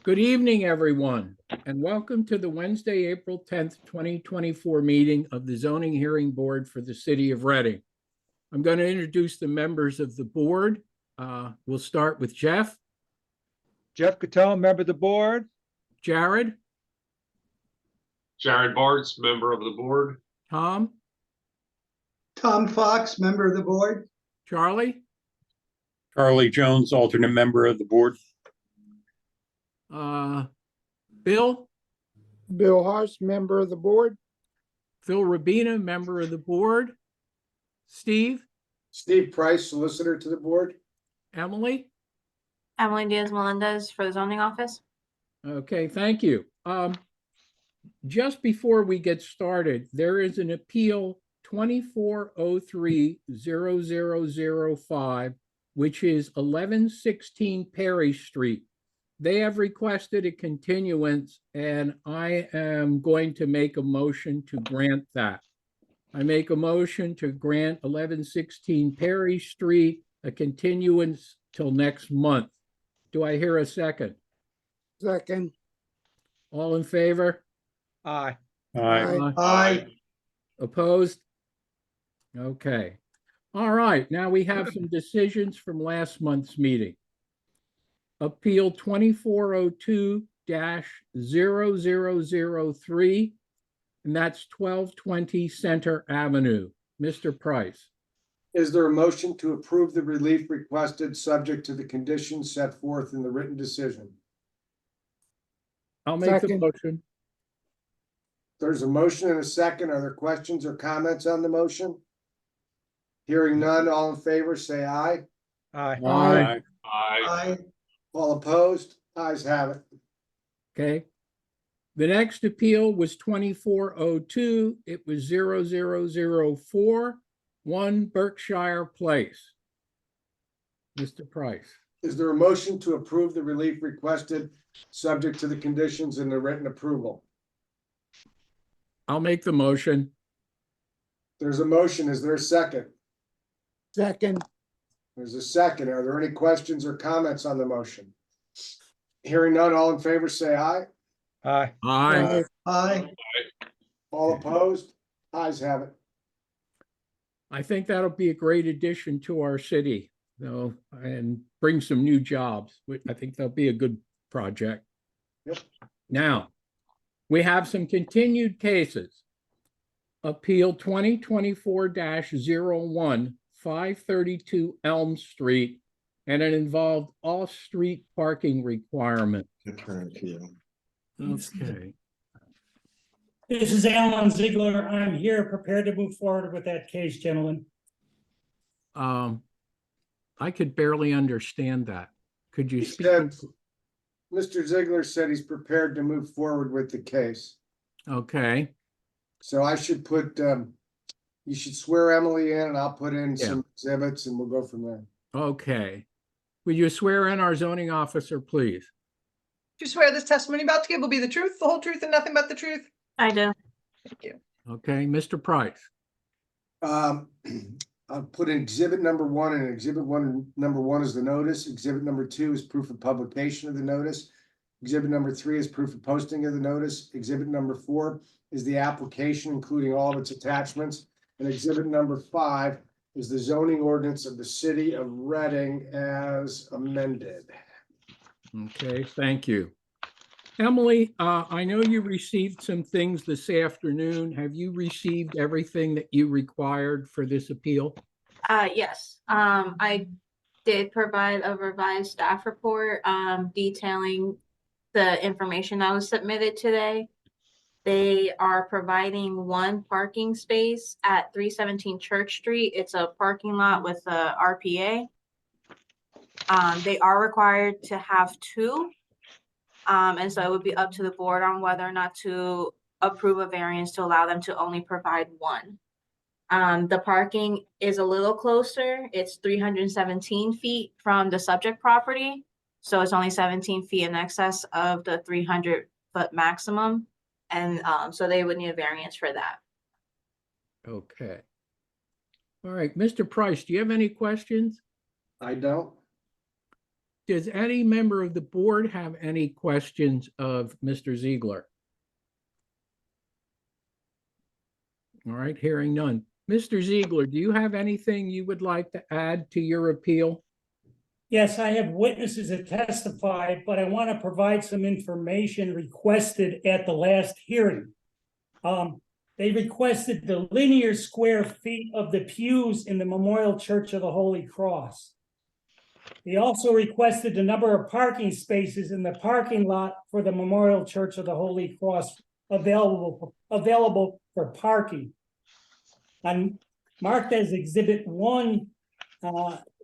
Good evening, everyone, and welcome to the Wednesday, April 10th, 2024 meeting of the Zoning Hearing Board for the City of Reading. I'm going to introduce the members of the board. We'll start with Jeff. Jeff Catone, member of the board. Jared. Jared Bartz, member of the board. Tom. Tom Fox, member of the board. Charlie. Charlie Jones, alternate member of the board. Bill. Bill Haas, member of the board. Phil Rabina, member of the board. Steve. Steve Price, solicitor to the board. Emily. Emily Diaz-Melendez for the zoning office. Okay, thank you. Just before we get started, there is an appeal 2403-0005, which is 1116 Perry Street. They have requested a continuance, and I am going to make a motion to grant that. I make a motion to grant 1116 Perry Street a continuance till next month. Do I hear a second? Second. All in favor? Aye. Aye. Aye. Opposed? Okay. All right, now we have some decisions from last month's meeting. Appeal 2402-0003, and that's 1220 Center Avenue. Mr. Price. Is there a motion to approve the relief requested subject to the conditions set forth in the written decision? I'll make the Second. motion. There's a motion and a second. Are there questions or comments on the motion? Hearing none, all in favor, say aye. Aye. Aye. Aye. All opposed? Ayes have it. Okay. The next appeal was 2402. It was 0004, 1 Berkshire Place. Mr. Price. Is there a motion to approve the relief requested subject to the conditions in the written approval? I'll make the motion. There's a motion. Is there a second? Second. There's a second. Are there any questions or comments on the motion? Hearing none, all in favor, say aye. Aye. Aye. Aye. All opposed? Ayes have it. I think that'll be a great addition to our city, though, and bring some new jobs. I think that'll be a good project. Yep. Now, we have some continued cases. Appeal 2024-01, 532 Elm Street, and it involved off-street parking requirement. Okay. This is Alan Ziegler. I'm here prepared to move forward with that case, gentlemen. I could barely understand that. Could you He speak? said- Mr. Ziegler said he's prepared to move forward with the case. Okay, So I should put, you should swear Emily in and I'll put in Yeah. some exhibits and we'll go from there. okay. Will you swear in our zoning officer, please? Do you swear this testimony about to give will be the truth, the whole truth, and nothing but the truth? I do. Thank you. Okay, Mr. Price. I'll put in exhibit number 1, and exhibit number 1 is the notice. Exhibit number 2 is proof of publication of the notice. Exhibit number 3 is proof of posting of the notice. Exhibit number 4 is the application, including all of its attachments. And exhibit number 5 is the zoning ordinance of the city of Reading as amended. Okay, thank you. Emily, I know you received some things this afternoon. Have you received everything that you required for this appeal? Yes. I did provide a revised staff report detailing the information that was submitted today. They are providing 1 parking space at 317 Church Street. It's a parking lot with a RPA. They are required to have 2. And so it would be up to the board on whether or not to approve a variance to allow them to only provide 1. The parking is a little closer. It's 317 feet from the subject property. So it's only 17 feet in excess of the 300-foot maximum. And so they would need a variance for that. Okay. All right, Mr. Price, do you have any questions? I don't. Does any member of the board have any questions of Mr. Ziegler? All right, hearing none. Mr. Ziegler, do you have anything you would like to add to your appeal? Yes, I have witnesses that testified, but I want to provide some information requested at the last hearing. They requested the linear square feet of the pews in the Memorial Church of the Holy Cross. They also requested the number of parking spaces in the parking lot for the Memorial Church of the Holy Cross available for parking. And marked as Exhibit 1,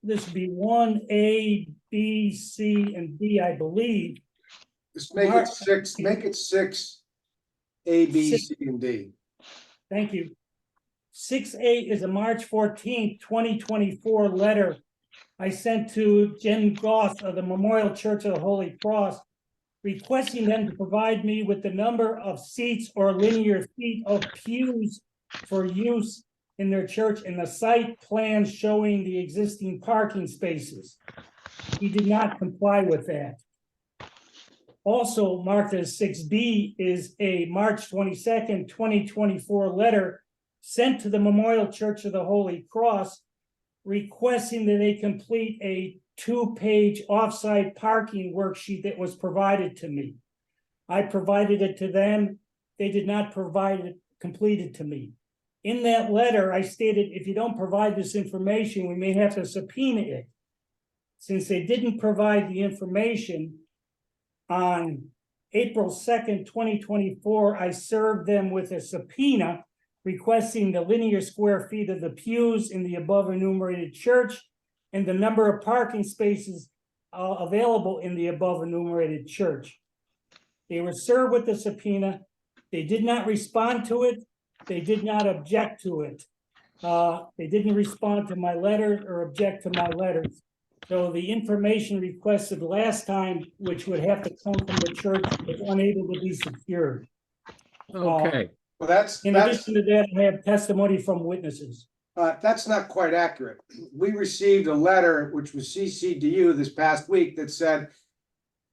this would be 1A, B, C, and D, I believe. Just make it six, A, B, Six. C, and D. Thank you. 6A is a March 14th, 2024 letter I sent to Jen Goss of the Memorial Church of the Holy Cross, requesting them to provide me with the number of seats or linear feet of pews for use in their church and the site plan showing the existing parking spaces. He did not comply with that. Also marked as 6B is a March 22nd, 2024 letter sent to the Memorial Church of the Holy Cross requesting that they complete a 2-page offsite parking worksheet that was provided to me. I provided it to them. They did not provide it completed to me. In that letter, I stated, if you don't provide this information, we may have to subpoena it. Since they didn't provide the information, on April 2nd, 2024, I served them with a subpoena requesting the linear square feet of the pews in the above enumerated church and the number of parking spaces available in the above enumerated church. They were served with the subpoena. They did not respond to it. They did not object to it. They didn't respond to my letter or object to my letters. So the information requested last time, which would have to come from the church, was unable to be secured. Okay, Well, that's In addition to that, I have testimony from witnesses. that's not quite accurate. We received a letter which was CC'd to you this past week that said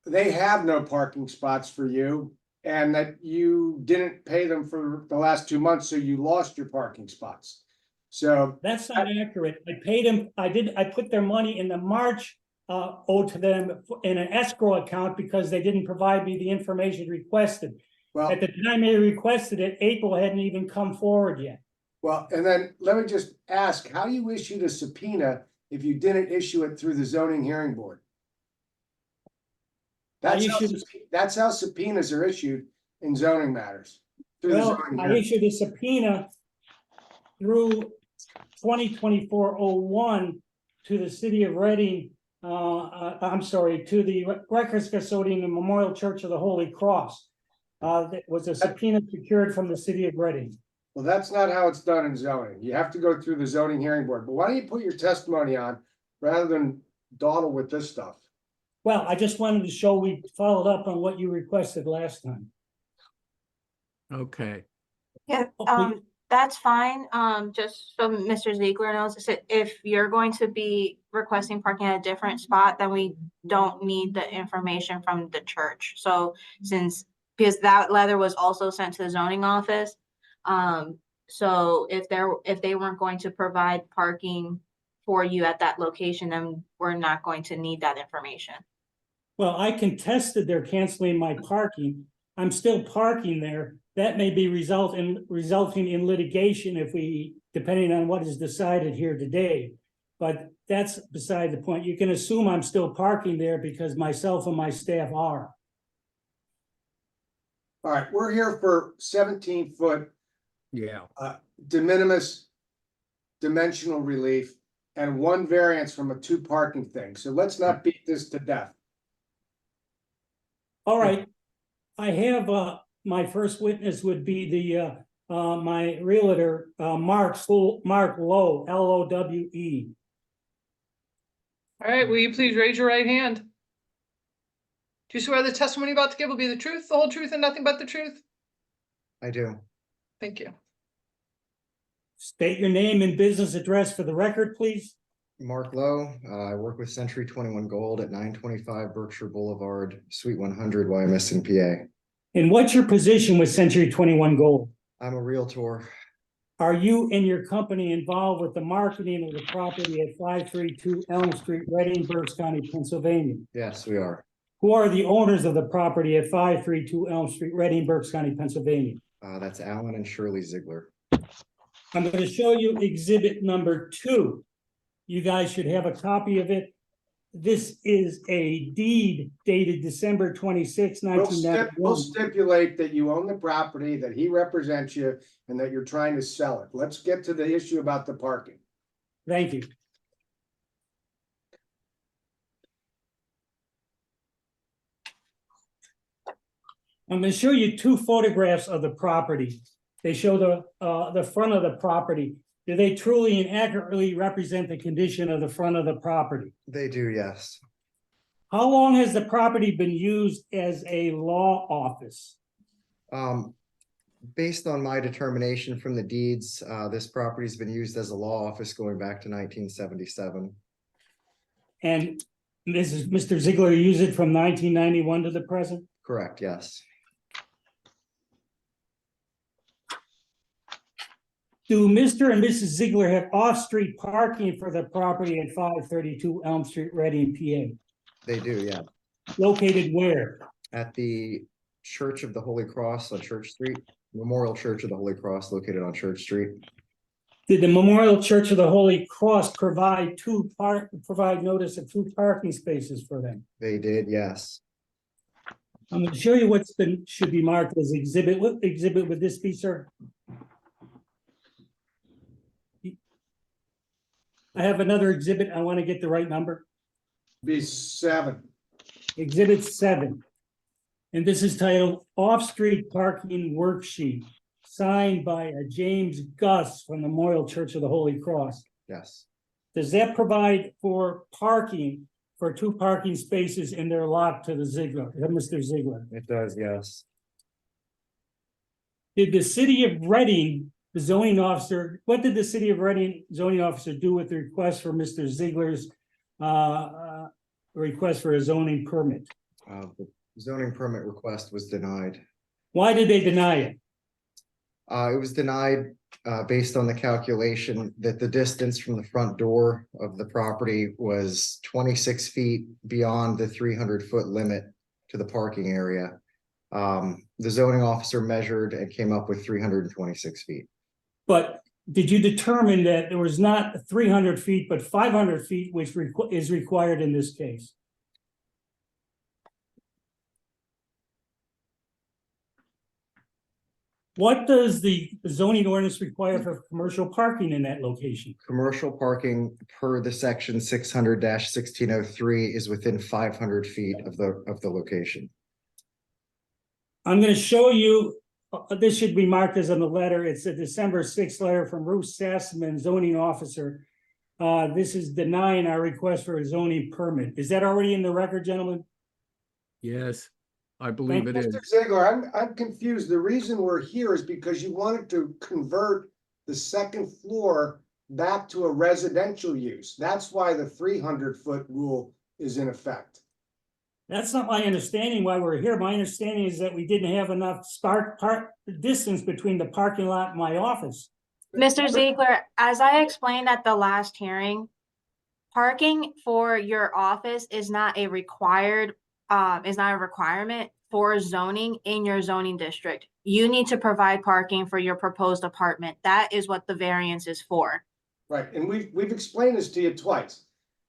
they have no parking spots for you and that you didn't pay them for the last 2 months, so you lost your parking spots. So That's not accurate. I paid them, I put their money in the March owed to them in an escrow account because they didn't provide me the information requested. well, At the time they requested it, April hadn't even come forward yet. well, and then let me just ask, how do you issue a subpoena if you didn't issue it through the zoning hearing board? That's how subpoenas are issued in zoning matters. Through the Well, zoning I hearing. issued a subpoena through 2024-01 to the city of Reading, I'm sorry, to the records custodian in Memorial Church of the Holy Cross. That was a subpoena secured from the city of Reading. Well, that's not how it's done in zoning. You have to go through the zoning hearing board. But why don't you put your testimony on rather than dawdle with this stuff? Well, I just wanted to show we followed up on what you requested last time. okay. Yeah, Oh, that's fine. Just so Mr. Ziegler knows, if you're going to be requesting parking at a different spot, then we don't need the information from the church. So because that letter was also sent to the zoning office. So if they weren't going to provide parking for you at that location, then we're not going to need that information. Well, I contested their canceling my parking. I'm still parking there. That may be resulting in litigation depending on what is decided here today. But that's beside the point. You can assume I'm still parking there because myself and my staff are. All right, we're here for 17-foot Yeah, de minimis dimensional relief and one variance from a 2 parking thing. So let's not beat this to death. All right. I have, my first witness would be my realtor, Mark Lowe, Lowe. All right, will you please raise your right hand? Do you swear the testimony about to give will be the truth, the whole truth, and nothing but the truth? I do. Thank you. State your name and business address for the record, please. Mark Lowe. I work with Century 21 Gold at 925 Berkshire Boulevard, Suite 100, Wyomissing, PA. And what's your position with Century 21 Gold? I'm a Realtor. Are you and your company involved with the marketing of the property at 532 Elm Street, Reading, Berks County, Pennsylvania? Yes, we are. Who are the owners of the property at 532 Elm Street, Reading, Berks County, Pennsylvania? That's Alan and Shirley Ziegler. I'm going to show you exhibit number 2. You guys should have a copy of it. This is a deed dated December 26, We'll 1991. stipulate that you own the property, that he represents you, and that you're trying to sell it. Let's get to the issue about the parking. Thank you. I'm going to show you 2 photographs of the property. They show the front of the property. Do they truly and accurately represent the condition of the front of the property? They do, yes. How long has the property been used as a law office? Based on my determination from the deeds, this property's been used as a law office going back to 1977. And this is Mr. Ziegler used it from 1991 to the present? Correct, yes. Do Mr. and Mrs. Ziegler have off-street parking for the property at 532 Elm Street, Reading, PA? They do, yeah. Located where? At the Church of the Holy Cross on Church Street, Memorial Church of the Holy Cross located on Church Street. Did the Memorial Church of the Holy Cross provide notice of 2 parking spaces for them? They did, yes. I'm going to show you should be marked as exhibit. What exhibit would this be, sir? I have another exhibit. I want to get the right number. Be 7. Exhibit 7. And this is titled Off-Street Parking Worksheet, signed by James Gus from the Memorial Church of the Holy Cross. Yes. Does that provide for parking for 2 parking spaces in their lot to the Ziegler, Mr. Ziegler? It does, yes. Did the city of Reading, the zoning officer, what did the city of Reading zoning officer do with the request for Mr. Ziegler's request for a zoning permit? The zoning permit request was denied. Why did they deny it? It was denied based on the calculation that the distance from the front door of the property was 26 feet beyond the 300-foot limit to the parking area. The zoning officer measured and came up with 326 feet. But did you determine that there was not 300 feet, but 500 feet, which is required in this case? What does the zoning ordinance require for commercial parking in that location? Commercial parking per the section 600-1603 is within 500 feet of the location. I'm going to show you, this should be marked as on the letter. It's a December 6th letter from Ruth Sassman, zoning officer. This is denying our request for a zoning permit. Is that already in the record, gentlemen? Yes, I believe it is. Mr. Ziegler, I'm confused. The reason we're here is because you wanted to convert the second floor back to a residential use. That's why the 300-foot rule is in effect. That's not my understanding why we're here. My understanding is that we didn't have enough distance between the parking lot and my office. Mr. Ziegler, as I explained at the last hearing, parking for your office is not a requirement for zoning in your zoning district. You need to provide parking for your proposed apartment. That is what the variance is for. Right, and we've explained this to you twice.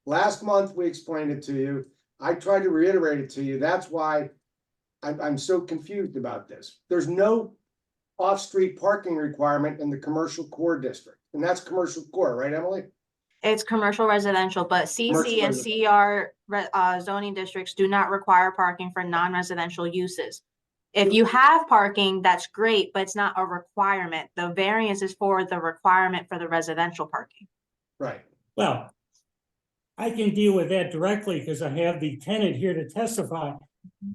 Last month, we explained it to you. I tried to reiterate it to you. That's why I'm so confused about this. There's no off-street parking requirement in the commercial core district, and that's commercial core, right, Emily? It's commercial residential, but CC and CR zoning districts do not require parking for non-residential uses. If you have parking, that's great, but it's not a requirement. The variance is for the requirement for the residential parking. Right. Well, I can deal with that directly because I have the tenant here to testify.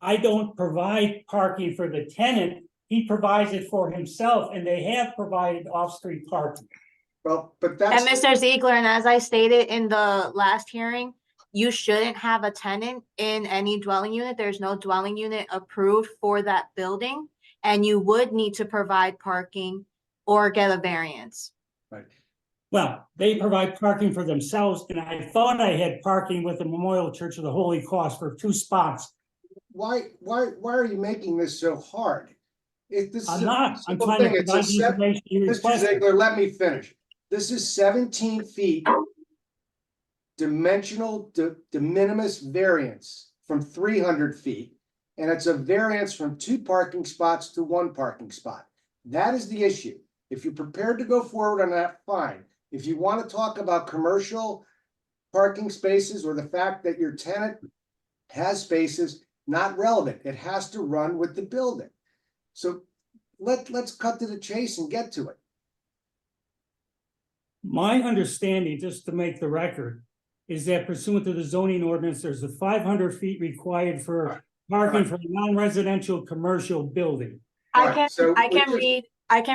I don't provide parking for the tenant. He provides it for himself, and they have provided off-street parking. Well, but And that's, Mr. Ziegler, and as I stated in the last hearing, you shouldn't have a tenant in any dwelling unit. There's no dwelling unit approved for that building. And you would need to provide parking or get a variance. Well, they provide parking for themselves, and I thought I had parking with the Memorial Church of the Holy Cross for 2 spots. why are you making this so hard? This is I'm a not, I'm simple trying to thing. It's a provide the set- information you Mr. requested. Ziegler, let me finish. This is 17 feet dimensional de minimis variance from 300 feet. And it's a variance from 2 parking spots to 1 parking spot. That is the issue. If you're prepared to go forward on that, fine. If you want to talk about commercial parking spaces or the fact that your tenant has spaces, not relevant. It has to run with the building. So let's cut to the chase and get to it. My understanding, just to make the record, is that pursuant to the zoning ordinance, there's a 500 feet required for parking for a non-residential commercial building. All right, so I we can just-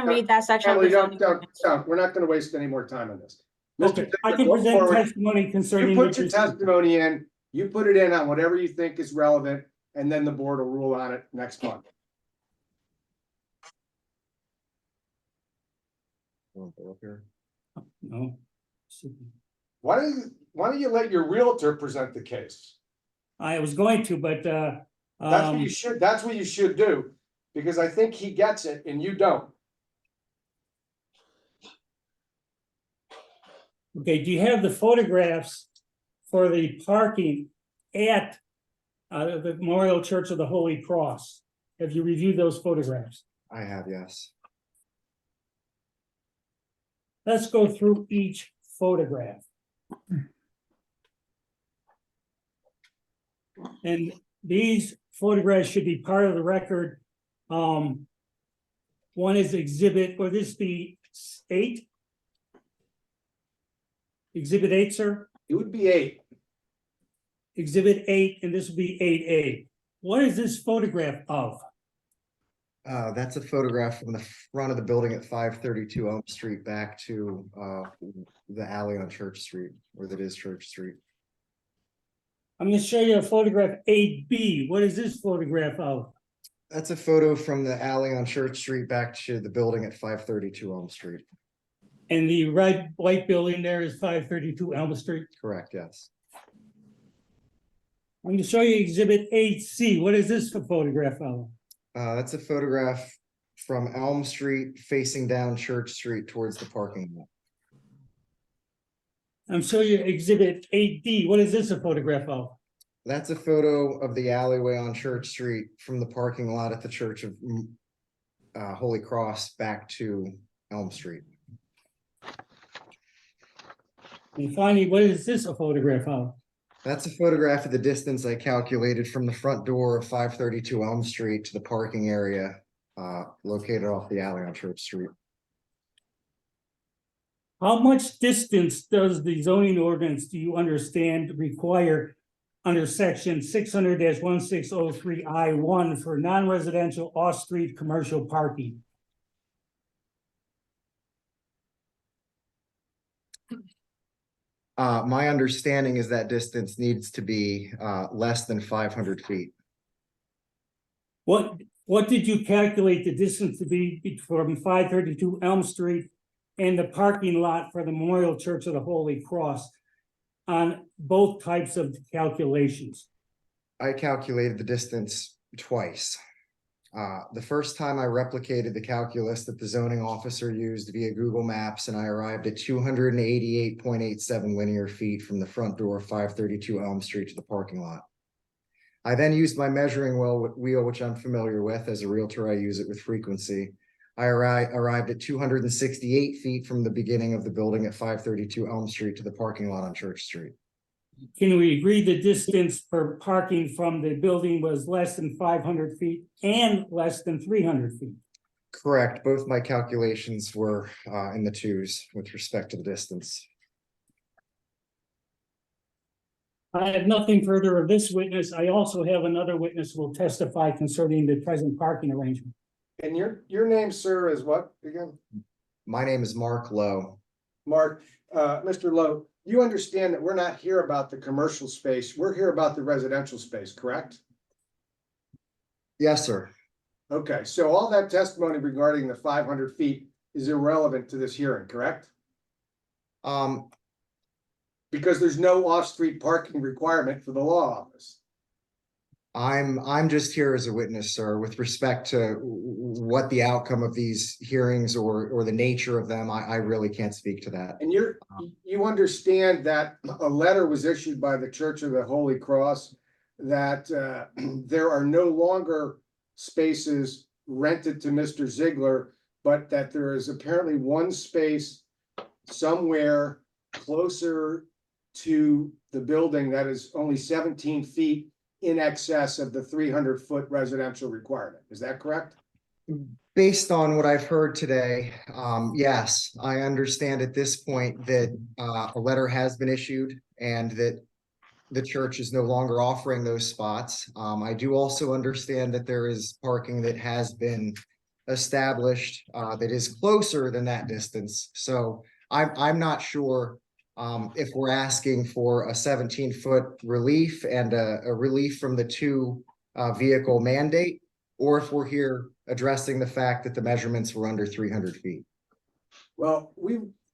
read that section of Emily, the zoning ordinance. don't. We're not gonna waste any more time on this. Okay, Mr. I can Ziegler, go present forward. testimony You concerning. put what your you're saying. testimony in, you put it in on whatever you think is relevant, and then the board will rule on it next month. No. Why don't you let your realtor present the case? I was going to, but, That's what you should do, because I think he gets it and you don't. okay, do you have the photographs for the parking at the Memorial Church of the Holy Cross? Have you reviewed those photographs? I have, yes. Let's go through each photograph. And these photographs should be part of the record. One is exhibit, or this be 8? Exhibit 8, sir? It would be 8. Exhibit 8, and this would be 8A. What is this photograph of? That's a photograph from the front of the building at 532 Elm Street back to the alley on Church Street, where that is Church Street. I'm gonna show you a photograph 8B. What is this photograph of? That's a photo from the alley on Church Street back to the building at 532 Elm Street. And the red, white building there is 532 Elm Street. Correct, yes. I'm gonna show you exhibit 8C. What is this for photograph of? That's a photograph from Elm Street facing down Church Street towards the parking lot. I'm showing you exhibit 8D. What is this a photograph of? That's a photo of the alleyway on Church Street from the parking lot at the Church of Holy Cross back to Elm Street. And finally, what is this a photograph of? That's a photograph of the distance I calculated from the front door of 532 Elm Street to the parking area located off the alley on Church Street. How much distance does the zoning ordinance, do you understand, require under section 600-1603I1 for non-residential off-street commercial parking? My understanding is that distance needs to be less than 500 feet. What did you calculate the distance to be from 532 Elm Street and the parking lot for the Memorial Church of the Holy Cross on both types of calculations? I calculated the distance twice. The first time I replicated the calculus that the zoning officer used via Google Maps, and I arrived at 288.87 linear feet from the front door of 532 Elm Street to the parking lot. I then used my measuring wheel, which I'm familiar with. As a realtor, I use it with frequency. I arrived at 268 feet from the beginning of the building at 532 Elm Street to the parking lot on Church Street. Can we agree the distance for parking from the building was less than 500 feet and less than 300 feet? Correct. Both my calculations were in the twos with respect to the distance. I have nothing further of this witness. I also have another witness who will testify concerning the present parking arrangement. And your name, sir, is what again? My name is Mark Lowe. Mark, Mr. Lowe, you understand that we're not here about the commercial space, we're here about the residential space, correct? Yes, sir. Okay, so all that testimony regarding the 500 feet is irrelevant to this hearing, correct? Um, Because there's no off-street parking requirement for the law office. I'm just here as a witness, sir, with respect to what the outcome of these hearings or the nature of them. I really can't speak to that. And you understand that a letter was issued by the Church of the Holy Cross that there are no longer spaces rented to Mr. Ziegler, but that there is apparently one space somewhere closer to the building that is only 17 feet in excess of the 300-foot residential requirement. Is that correct? Based on what I've heard today, yes, I understand at this point that a letter has been issued and that the church is no longer offering those spots. I do also understand that there is parking that has been established that is closer than that distance. So I'm not sure if we're asking for a 17-foot relief and a relief from the two vehicle mandate, or if we're here addressing the fact that the measurements were under 300 feet. Well,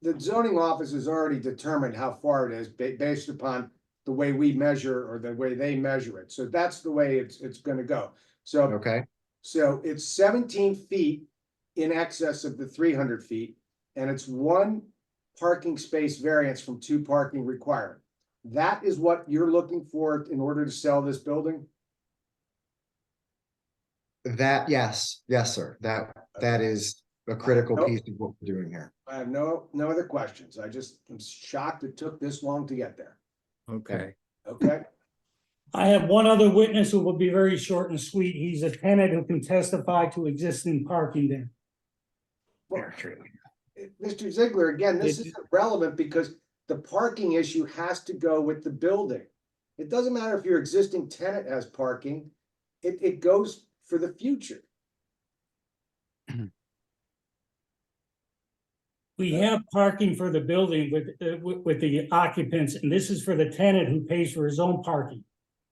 the zoning office has already determined how far it is based upon the way we measure or the way they measure it. So that's the way it's gonna go. So, Okay, so it's 17 feet in excess of the 300 feet, and it's one parking space variance from two parking requirement. That is what you're looking for in order to sell this building? yes, sir. That is a critical piece of what we're doing here. I have no other questions. I just am shocked it took this long to get there. Okay. Okay? I have one other witness who will be very short and sweet. He's a tenant who can testify to existing parking there. Well, Mr. Ziegler, again, this isn't relevant because the parking issue has to go with the building. It doesn't matter if your existing tenant has parking, it goes for the future. We have parking for the building with the occupants, and this is for the tenant who pays for his own parking.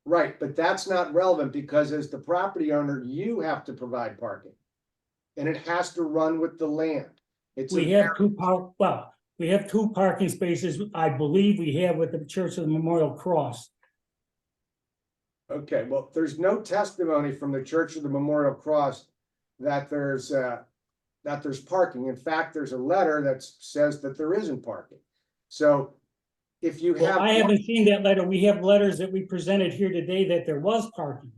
Right, but that's not relevant because as the property owner, you have to provide parking. And it has to run with the land. We have we have two parking spaces, I believe we have with the Church of the Memorial Cross. Okay, well, there's no testimony from the Church of the Memorial Cross that there's parking. In fact, there's a letter that says that there isn't parking. So if you have. Well, I haven't seen that letter. We have letters that we presented here today that there was parking.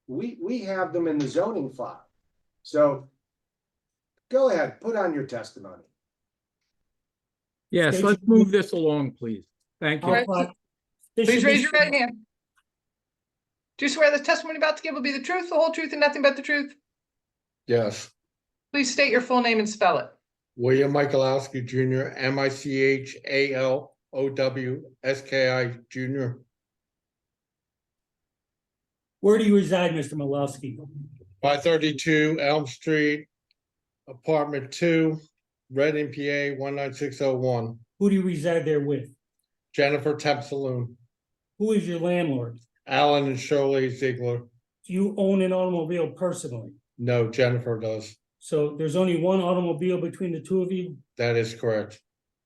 We have them in the zoning file. So go ahead, put on your testimony. Yes, let's move this along, please. Thank you. Alright. Please raise your right hand. Do you swear the testimony about to give will be the truth, the whole truth, and nothing but the truth? Yes, Please state your full name and spell it. William Michalowski Jr., Michalowski Jr., Where do you reside, Mr. Malowski? 532 Elm Street, apartment 2, Reading, PA 19601. Who do you reside there with? Jennifer Temp Saloon, Who is your landlord? Alan and Shirley Ziegler. Do you own an automobile personally? No, Jennifer does. So there's only one automobile between the two of you? That is correct.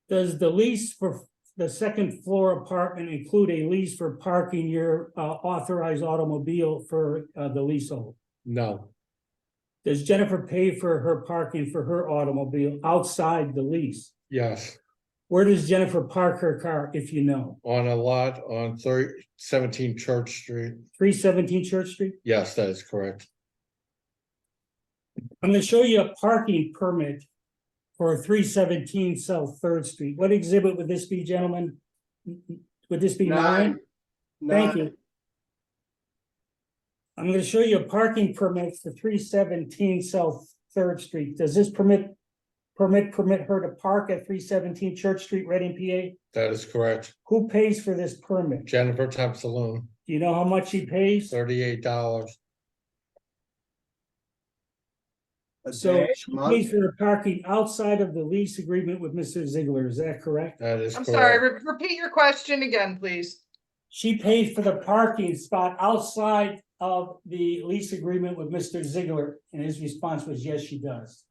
Does the lease for the second floor apartment include a lease for parking your authorized automobile for the leasehold? No, Does Jennifer pay for her parking for her automobile outside the lease? yes, Where does Jennifer park her car, if you know? on a lot on 17 Church Street. 317 Church Street? Yes, that is correct. I'm gonna show you a parking permit for 317 South Third Street. What exhibit would this be, gentlemen? Would this be 9? Thank you. I'm gonna show you a parking permit for 317 South Third Street. Does this permit her to park at 317 Church Street, Reading, PA? That is correct. Who pays for this permit? Jennifer Temp Saloon, Do you know how much she pays? $38. A So day, she month? pays for the parking outside of the lease agreement with Mr. Ziegler, is that correct? That is I'm sorry, correct. repeat your question again, please. She paid for the parking spot outside of the lease agreement with Mr. Ziegler, and his response was, yes, she does.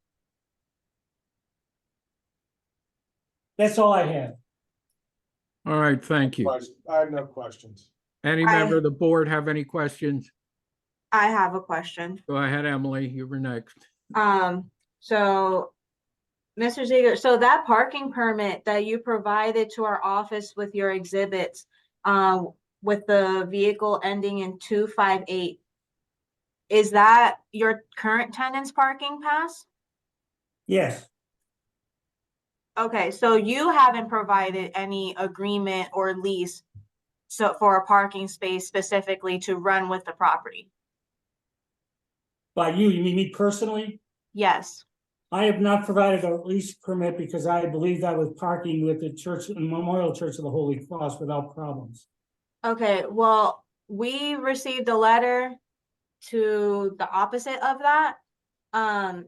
That's all I have. All right, thank you. I have no questions. Any I- member of the board have any questions? I have a question. Go ahead, Emily, you were next. So Mr. Ziegler, so that parking permit that you provided to our office with your exhibits, with the vehicle ending in 258, is that your current tenant's parking pass? Yes, Okay, so you haven't provided any agreement or lease so for a parking space specifically to run with the property? by you mean me personally? Yes. I have not provided a lease permit because I believed I was parking with the church, Memorial Church of the Holy Cross without problems. Okay, well, we received a letter to the opposite of that. And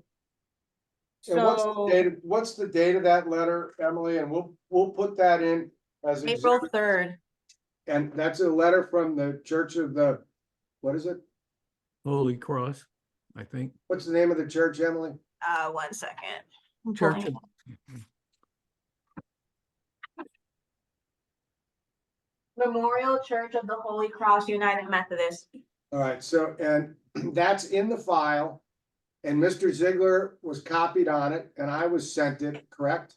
So what's the date of that letter, Emily? And we'll put that in as. April exhibit. 3rd. And that's a letter from the Church of the, what is it? Holy Cross, I think. What's the name of the church, Emily? 1 second. I'm Church pulling of, Memorial Church of the Holy Cross United Methodist. All right, so, and that's in the file. And Mr. Ziegler was copied on it and I was sent it, correct?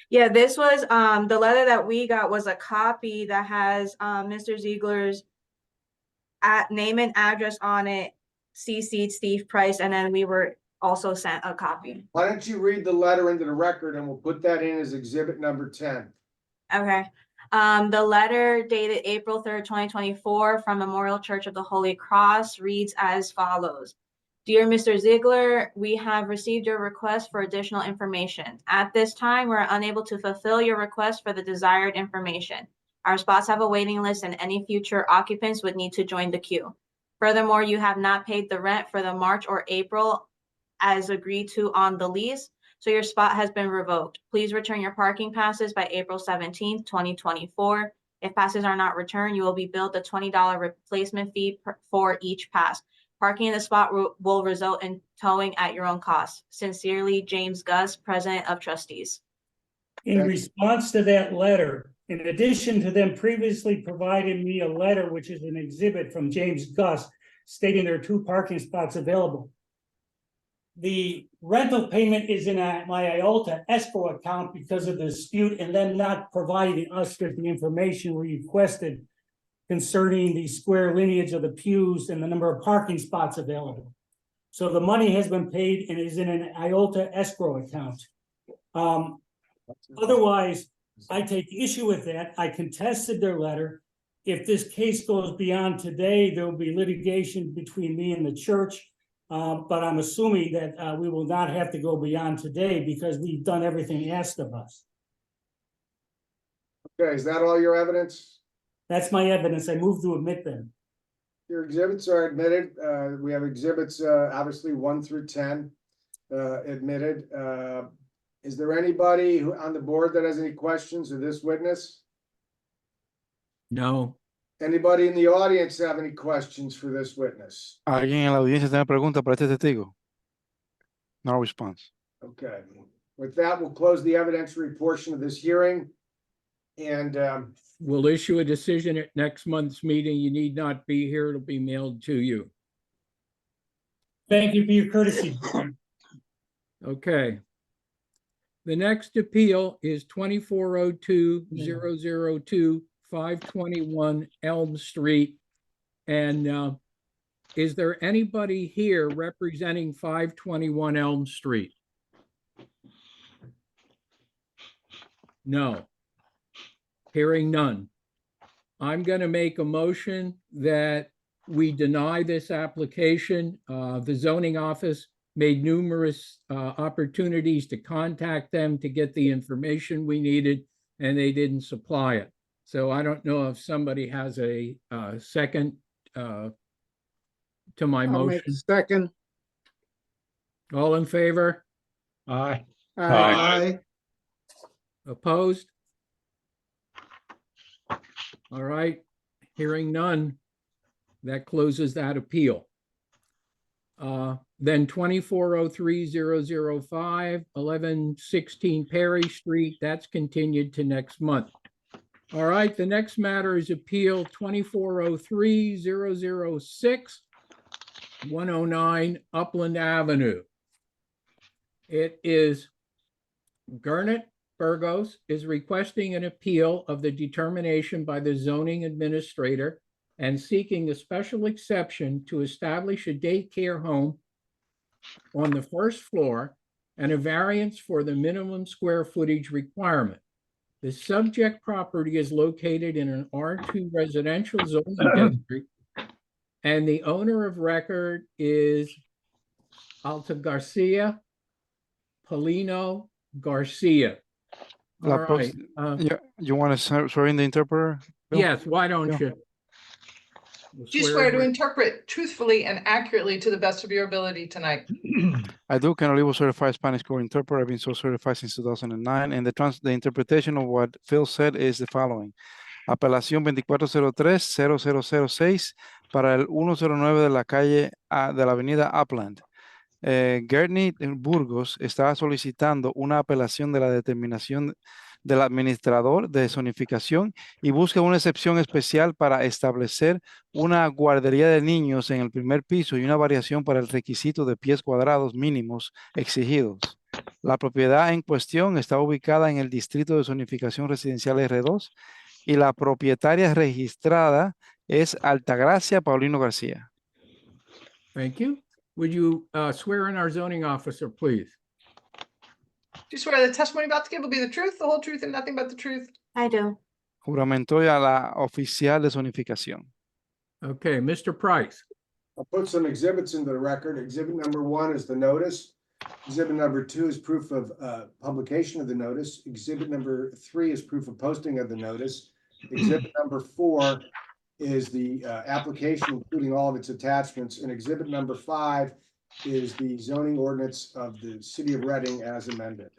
Yeah, this was the letter that we got was a copy that has Mr. Ziegler's name and address on it, CC'd Steve Price, and then we were also sent a copy. Why don't you read the letter into the record and we'll put that in as exhibit number 10. Okay. The letter dated April 3rd, 2024 from Memorial Church of the Holy Cross reads as follows. Dear Mr. Ziegler, we have received your request for additional information. At this time, we're unable to fulfill your request for the desired information. Our spots have a waiting list and any future occupants would need to join the queue. Furthermore, you have not paid the rent for the March or April as agreed to on the lease, so your spot has been revoked. Please return your parking passes by April 17th, 2024. If passes are not returned, you will be billed a $20 replacement fee for each pass. Parking in the spot will result in towing at your own cost. Sincerely, James Gus, President of Trustees. In response to that letter, in addition to them previously providing me a letter, which is an exhibit from James Gus stating there are 2 parking spots available. The rental payment is in my IOTA escrow account because of the dispute and them not providing us with the information we requested concerning the square lineage of the pews and the number of parking spots available. So the money has been paid and is in an IOTA escrow account. Otherwise, I take issue with that. I contested their letter. If this case goes beyond today, there will be litigation between me and the church. But I'm assuming that we will not have to go beyond today because we've done everything asked of us. Okay, is that all your evidence? That's my evidence. I move to admit them. Your exhibits are admitted. We have exhibits, obviously 1 through 10 admitted. Is there anybody on the board that has any questions of this witness? no. Anybody in the audience have any questions for this witness? ¿Alguien en la audiencia tiene pregunta para este testigo? No response. Okay, with that, we'll close the evidentiary portion of this hearing. And We'll issue a decision at next month's meeting. You need not be here. It'll be mailed to you. Thank you for your courtesy. Okay. The next appeal is 2402-002, 521 Elm Street. And is there anybody here representing 521 Elm Street? No. Hearing none. I'm going to make a motion that we deny this application. The zoning office made numerous opportunities to contact them to get the information we needed, and they didn't supply it. So I don't know if somebody has a second to my I'll make motion. second. All in favor? Aye. Aye. Opposed? All right, hearing none, that closes that appeal. Then 2403-005, 1116 Perry Street, that's continued to next month. All right, the next matter is Appeal 2403-006, 109 Upland Avenue. It is Gernot Burgos is requesting an appeal of the determination by the zoning administrator and seeking a special exception to establish a daycare home on the first floor and a variance for the minimum square footage requirement. The subject property is located in an R2 residential zoning district, and the owner of record is Alta Garcia, Paulino Garcia. La All right, You want to swear in the interpreter? Bill? yes, why don't Yeah. you? We'll Do you swear to in. interpret truthfully and accurately to the best of your ability tonight? I do. Can Olivo certified Spanish court interpreter. I've been so certified since 2009. And the interpretation of what Phil said is the following. Apelación 2403-0006 para el 109 de la calle de la avenida Upland. Gernot Burgos está solicitando una apelación de la determinación del administrador de zonificación y busca una excepción especial para establecer una guardería de niños en el primer piso y una variación para el requisito de pies cuadrados mínimos exigidos. La propiedad en cuestión está ubicada en el distrito de zonificación residencial R2 y la propietaria registrada es Altagracia Paulino García. Thank you. Would you swear in our zoning officer, please? Do you swear the testimony about to give will be the truth, the whole truth, and nothing but the truth? I do. Juramento a la oficial de zonificación. Okay, Mr. Price. I'll put some exhibits into the record. Exhibit number 1 is the notice. Exhibit number 2 is proof of publication of the notice. Exhibit number 3 is proof of posting of the notice. Exhibit number 4 is the application, including all of its attachments. And exhibit number 5 is the zoning ordinance of the city of Reading as amended.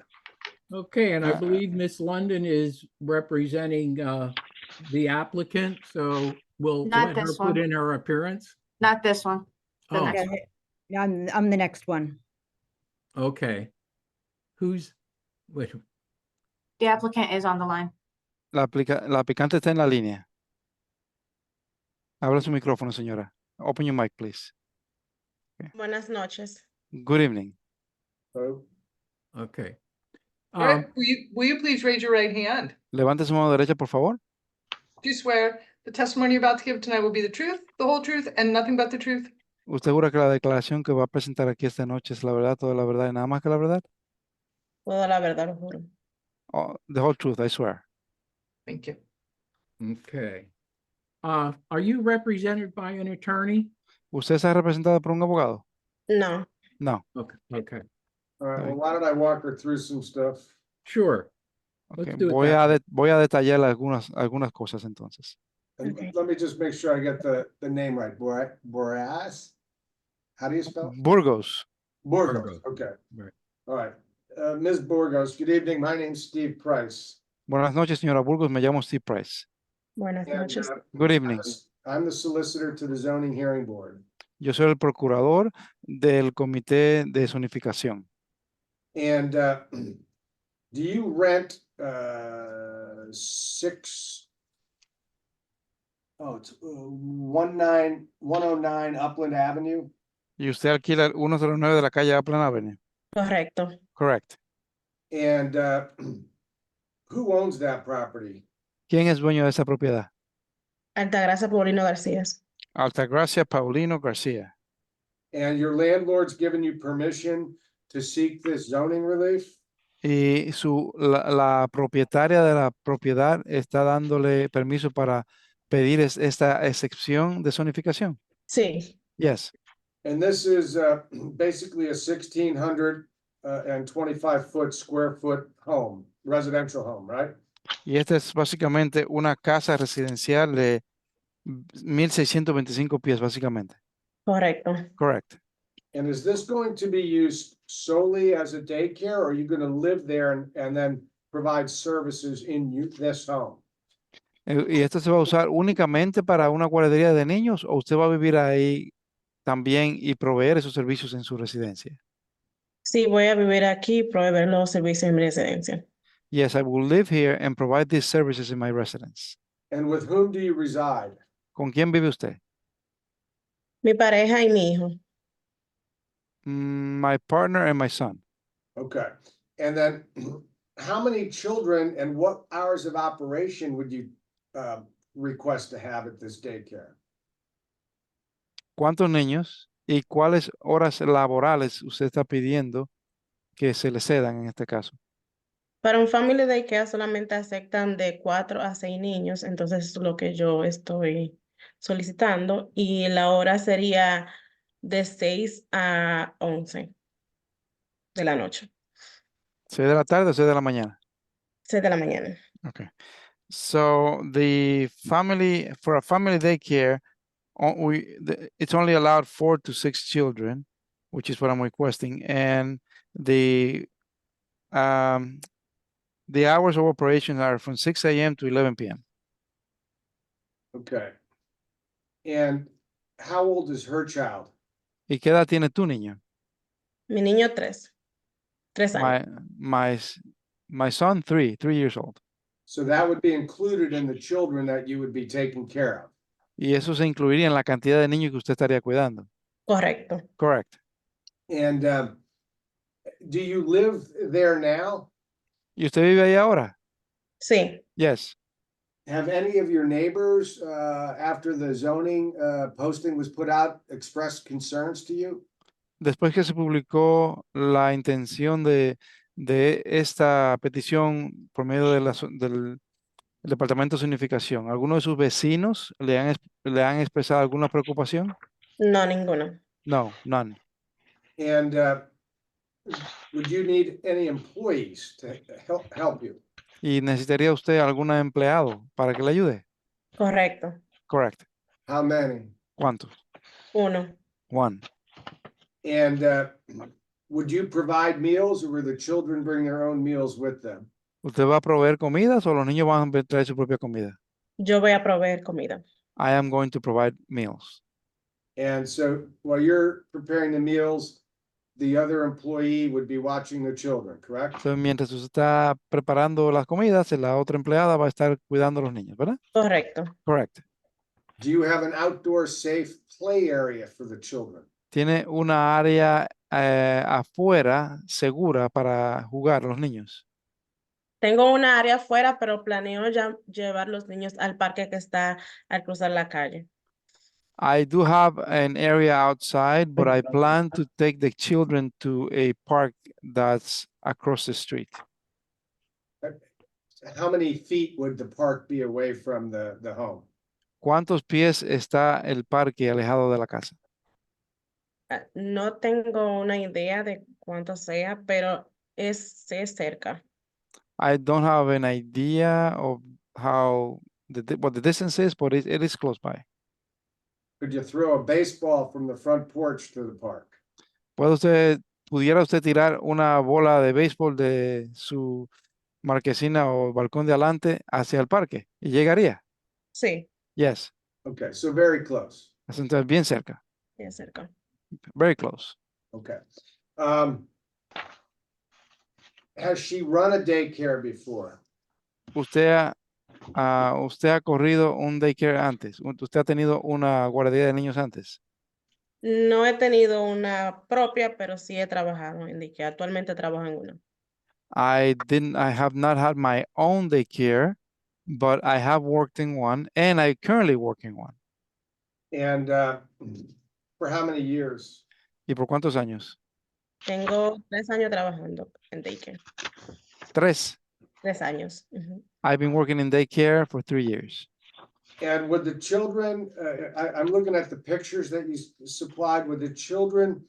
Okay, and I believe Miss London is representing the applicant, so we'll Not let her this put one. in her appearance. Not this one. The Oh, next Yeah, I'm the next one. okay. Wait, The applicant is on the line. La aplicante está en la línea. Abra su micrófono, señora. Open your mic, please. Buenas noches. Good evening. So okay. All right, will you please raise your right hand? Levante su mano derecha, por favor. Do you swear the testimony you're about to give tonight will be the truth, the whole truth, and nothing but the truth? ¿Usted jura que la declaración que va a presentar aquí esta noche es la verdad, toda la verdad y nada más que la verdad? Toda la verdad, lo juro. Oh, the whole truth, I swear. Thank you. Okay. Are you represented by an attorney? ¿Usted está representado por un abogado? No. No. Okay, okay, all right, well, why don't I walk her through some stuff? sure. Let's Okay. do it Voy that way. voy a detallar algunas cosas entonces. And Okay. let me just make sure I get the name right. Boras? How do you spell it? Burgos. Burgos, Burgos. okay. Right. All right. Ms. Burgos, good evening. My name's Steve Price. Buenas noches, señora Burgos. Me llamo Steve Price. Buenas And, noches. Good evening. I'm the solicitor to the zoning hearing board. Yo soy el procurador del comité de zonificación. And do you rent 109 Upland Avenue? Y usted alquila el 109 de la calle Upland Avenue. Correcto. Correct. And who owns that property? ¿Quién es dueño de esa propiedad? Altagracia Paulino García. Altagracia Paulino García. And your landlord's given you permission to seek this zoning relief? Y la propietaria de la propiedad está dándole permiso para pedir esta excepción de zonificación. Sí. Yes. And this is basically a 1,625 square foot home, residential home, right? Y esta es básicamente una casa residencial de 1,625 pies, básicamente. Correcto. Correct. And is this going to be used solely as a daycare, or are you gonna live there and then provide services in this home? ¿Y esto se va a usar únicamente para una guardería de niños o usted va a vivir ahí también y proveer esos servicios en su residencia? Sí, voy a vivir aquí y proveer los servicios en mi residencia. Yes, I will live here and provide these services in my residence. And with whom do you reside? ¿Con quién vive usted? Mi pareja y mi hijo. My partner and my son. Okay, and then how many children and what hours of operation would you request to have at this daycare? ¿Cuántos niños y cuáles horas laborales usted está pidiendo que se le cedan en este caso? Para un family daycare solamente aceptan de 4 a 6 niños, entonces es lo que yo estoy solicitando y la hora sería de 6 a 11 de la noche, 6 de la tarde o 6 de la mañana? 6 de la mañana. Okay. So for a family daycare, it's only allowed 4 to 6 children, which is what I'm requesting, and the hours of operation are from 6 a.m. to 11 p.m. Okay. And how old is her child? ¿Y qué edad tiene tu niño? Mi niño 3 años. My son, 3 years old. So that would be included in the children that you would be taking care of. Y eso se incluiría en la cantidad de niños que usted estaría cuidando. Correcto. Correct. And do you live there now? ¿Y usted vive ahí ahora? Sí. Yes. Have any of your neighbors, after the zoning posting was put out, expressed concerns to you? Después que se publicó la intención de esta petición por medio de del Departamento de Zonificación, ¿alguno de sus vecinos le han expresado alguna preocupación? No, ninguno. No, none. And would you need any employees to help you? ¿Y necesitaría usted algún empleado para que le ayude? Correcto. Correct. How many? ¿Cuántos? 1. 1. And would you provide meals, or will the children bring their own meals with them? ¿Usted va a proveer comidas o los niños van a traer su propia comida? Yo voy a proveer comida. I am going to provide meals. And so while you're preparing the meals, the other employee would be watching the children, correct? Entonces, mientras usted está preparando las comidas, la otra empleada va a estar cuidando a los niños, ¿verdad? Correcto. Correct. Do you have an outdoor safe play area for the children? ¿Tiene una área afuera segura para jugar los niños? Tengo una área afuera, pero planeo ya llevar los niños al parque que está al cruzar la calle. I do have an area outside, but I plan to take the children to a park that's across the street. How many feet would the park be away from the home? ¿Cuántos pies está el parque alejado de la casa? No tengo una idea de cuánto sea, pero es cerca. I don't have an idea of what the distance is, but it is close by. Could you throw a baseball from the front porch to the park? ¿Pudiera usted tirar una bola de béisbol de su marquesina o balcón de adelante hacia el parque y llegaría? Sí. Yes. Okay, so very close. Entonces, bien cerca. Bien cerca. Very close. Okay. Has she run a daycare before? ¿Usted ha corrido un daycare antes? ¿Usted ha tenido una guardería de niños antes? No he tenido una propia, pero sí he trabajado en daycare. Actualmente trabajo en una. I have not had my own daycare, but I have worked in one, and I currently work in one. And for how many years? ¿Y por cuántos años? Tengo 3 años trabajando en daycare. 3. 3 años. I've been working in daycare for 3 years. And would the children, I'm looking at the pictures that you supplied, would the children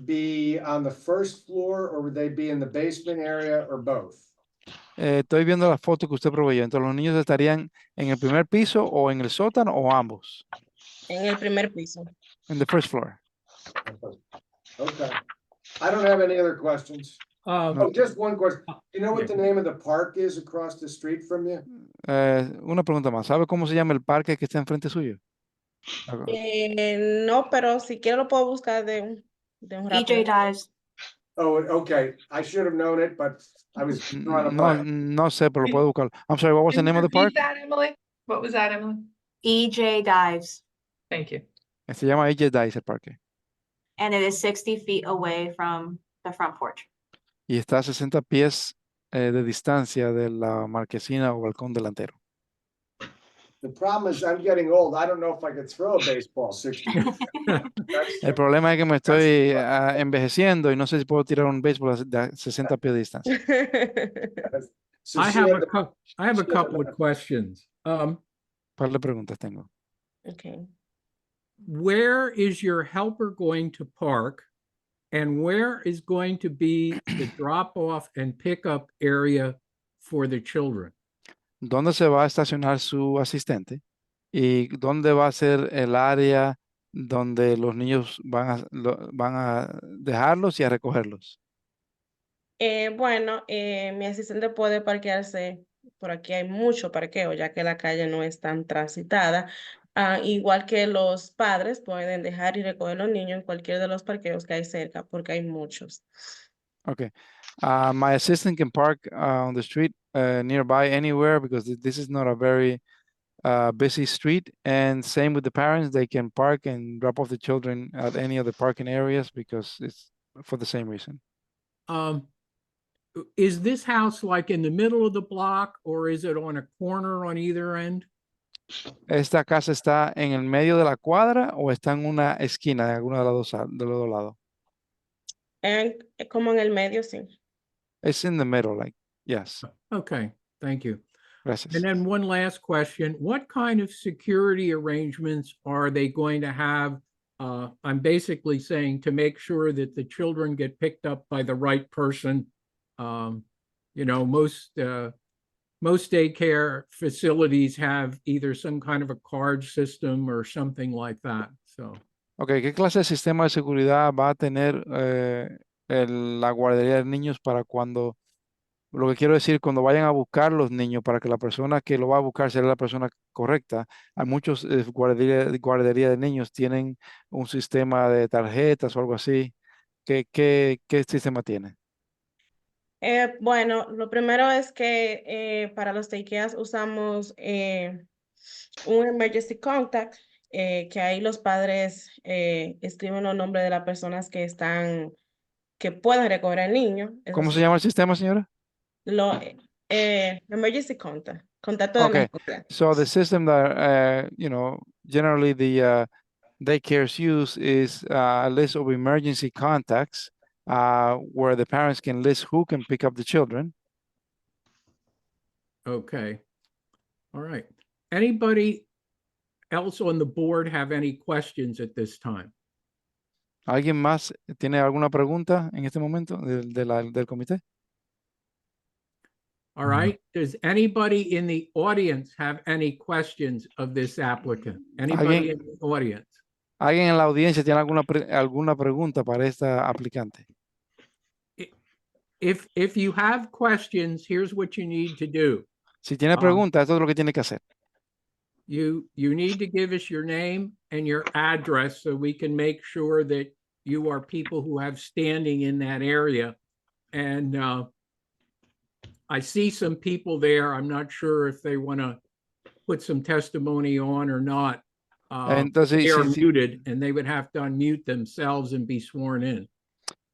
be on the first floor, or would they be in the basement area, or both? Estoy viendo la foto que usted proveyó. Entonces, ¿los niños estarían en el primer piso o en el sótano o ambos? En el primer piso. In the first floor. Okay. I don't have any other questions. Oh, just one question. Do you know what the name of the park is across the street from you? Una pregunta más. ¿Sabe cómo se llama el parque que está enfrente suyo? No, pero si quiero lo puedo buscar de un rápido. EJ Dives. Oh, okay. I should have known it, but I was drawing a No, blank. no sé, pero lo puedo buscar. I'm sorry, what was the Can you name of the park? repeat that, Emily? What was that, Emily? EJ Dives. Thank you. Se llama AJ Dice el parque. And it is 60 feet away from the front porch. Y está a 60 pies de distancia de la marquesina o balcón delantero. The problem is I'm getting old. I don't know if I could throw a baseball 60. El problema es que me estoy envejeciendo y no sé si puedo tirar un béisbol a 60 pies de distancia. So I she have had a the- couple, of questions. Par de preguntas tengo. Okay. Where is your helper going to park? And where is going to be the drop-off and pickup area for the children? ¿Dónde se va a estacionar su asistente? ¿Y dónde va a ser el área donde los niños van a dejarlos y a recogerlos? Bueno, mi asistente puede parquearse, por aquí hay mucho parqueo, ya que la calle no es tan transitada. Igual que los padres pueden dejar y recoger los niños en cualquier de los parqueos que hay cerca, porque hay muchos. Okay. My assistant can park on the street nearby anywhere because this is not a very busy street. And same with the parents, they can park and drop off the children at any of the parking areas because it's for the same reason. Is this house like in the middle of the block or is it on a corner on either end? ¿Esta casa está en el medio de la cuadra o está en una esquina de alguno de los dos lados? Como en el medio, sí. It's in the middle, like, yes. Okay, thank you. Gracias. And then one last question, what kind of security arrangements are they going to have? I'm basically saying to make sure that the children get picked up by the right person. You know, most daycare facilities have either some kind of a card system or something like that, so. Okay, ¿qué clase de sistema de seguridad va a tener la guardería de niños para cuando, lo que quiero decir, cuando vayan a buscar los niños, para que la persona que lo va a buscar sea la persona correcta? Hay muchos guarderías de niños tienen un sistema de tarjetas o algo así. ¿Qué sistema tiene? Bueno, lo primero es que para los daycares usamos un emergency contact, que ahí los padres escriben los nombres de las personas que pueden recoger al niño. ¿Cómo se llama el sistema, señora? Emergency contact, contacto de Okay, emergencia. so the system that, you know, generally the daycares use is a list of emergency contacts where the parents can list who can pick up the children. Okay. All right. Anybody else on the board have any questions at this time? ¿Alguien más tiene alguna pregunta en este momento del comité? All right. Does anybody in the audience have any questions of this applicant? Anybody in the audience? ¿Alguien en la audiencia tiene alguna pregunta para esta aplicante? If you have questions, here's what you need to do. Si tiene preguntas, esto es lo que tiene que hacer. You need to give us your name and your address so we can make sure that you are people who have standing in that area. And I see some people there. I'm not sure if they want to put some testimony on or not. Entonces, they are muted and they would have to unmute themselves and be sworn in.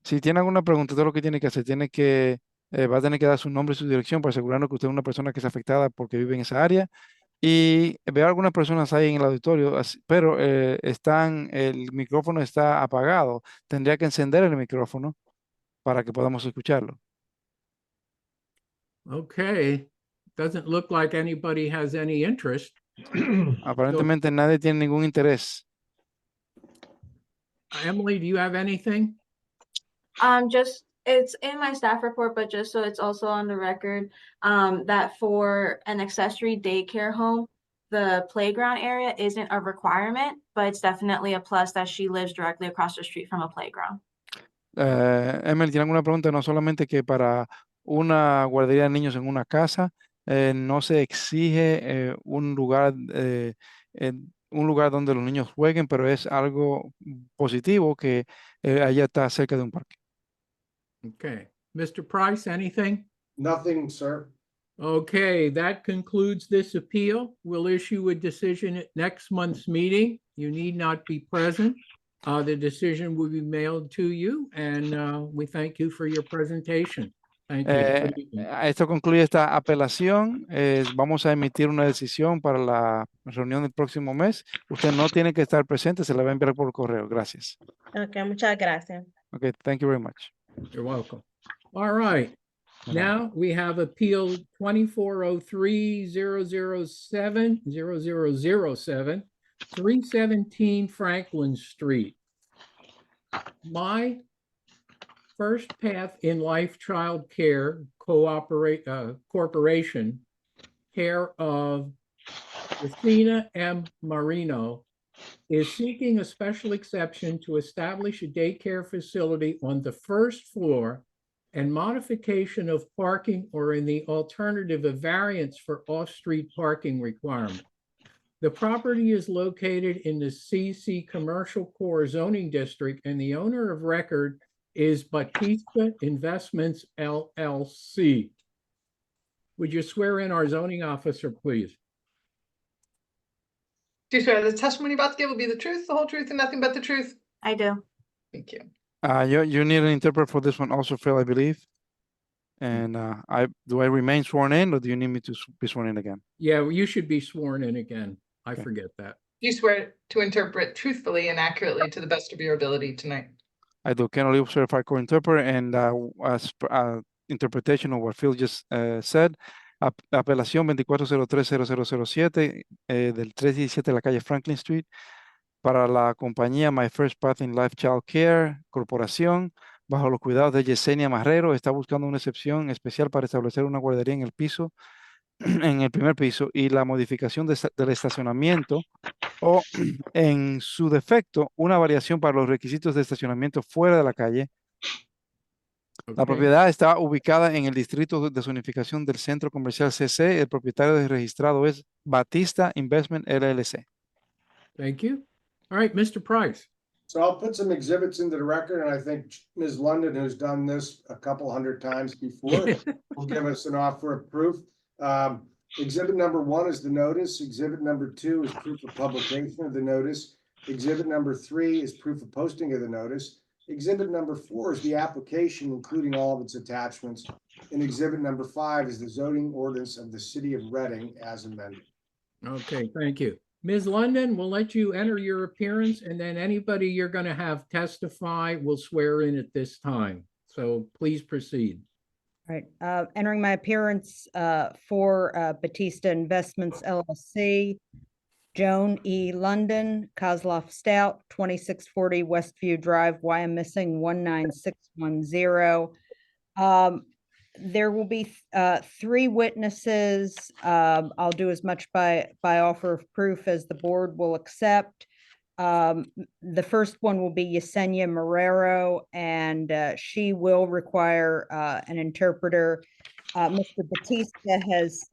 Si tiene alguna pregunta, todo lo que tiene que hacer, va a tener que dar su nombre y su dirección para asegurarnos que usted es una persona que es afectada porque vive en esa área. Y veo algunas personas ahí en el auditorio, pero el micrófono está apagado. Tendría que encender el micrófono para que podamos escucharlo. Okay. Doesn't look like anybody has any interest. Aparentemente nadie tiene ningún interés. Emily, do you have anything? Just, it's in my staff report, but just so it's also on the record, that for an accessory daycare home, the playground area isn't a requirement, but it's definitely a plus that she lives directly across the street from a playground. Emily, ¿tiene alguna pregunta? No solamente que para una guardería de niños en una casa no se exige un lugar donde los niños jueguen, pero es algo positivo que allá está cerca de un parque. Okay. Mr. Price, anything? Nothing, sir. Okay, that concludes this appeal. We'll issue a decision at next month's meeting. You need not be present. The decision will be mailed to you, and we thank you for your presentation. Thank you. Good evening. Esto concluye esta apelación. Vamos a emitir una decisión para la reunión del próximo mes. Usted no tiene que estar presente, se la va a enviar por correo. Gracias. Ok, muchas gracias. Okay, thank you very much. You're welcome. All right. De nada. Now we have appeal 2403-007, 317 Franklin Street. My First Path in Life Child Care Corporation, care of Athena M. Marino, is seeking a special exception to establish a daycare facility on the first floor and modification of parking, or in the alternative, a variance for off-street parking requirement. The property is located in the CC Commercial Core zoning district, and the owner of record is Batista Investments LLC. Would you swear in our zoning officer, please? Do you swear the testimony about to give will be the truth, the whole truth, and nothing but the truth? I do. Thank you. You need an interpreter for this one also, Phil, I believe. And do I remain sworn in, or do you need me to be sworn in again? Yeah, you should be sworn in again. I Okay. forget that. Do you swear to interpret truthfully and accurately to the best of your ability tonight? I do. Ken Olivo, certified court interpreter, and interpretation of what Phil just said. Apelación 2403-0007 del 317 de la calle Franklin Street para la compañía My First Path in Life Child Care Corporación, bajo los cuidados de Yesenia Marrero. Está buscando una excepción especial para establecer una guardería en el piso, en el primer piso, y la modificación del estacionamiento, o en su defecto, una variación para los requisitos de estacionamiento fuera de la calle. La Okay. propiedad está ubicada en el distrito de zonificación del centro comercial CC. El propietario registrado es Batista Investment LLC. Thank you. All right, Mr. Price. So I'll put some exhibits into the record, and I think Ms. London, who's done this a couple hundred times before, will give us an offer of proof. Exhibit number 1 is the notice. Exhibit number 2 is proof of publication of the notice. Exhibit number 3 is proof of posting of the notice. Exhibit number 4 is the application, including all of its attachments. And exhibit number 5 is the zoning ordinance of the city of Reading as amended. Okay, thank you. Ms. London, we'll let you enter your appearance, and then anybody you're going to have testify will swear in at this time. So please proceed. All right, entering my appearance for Batista Investments LLC, Joan E. London, Kozloff Stout, 2640 Westview Drive, Wyomissing 19610. There will be 3 witnesses. I'll do as much by offer of proof as the board will accept. The first one will be Yesenia Marrero, and she will require an interpreter. Mr. Batista has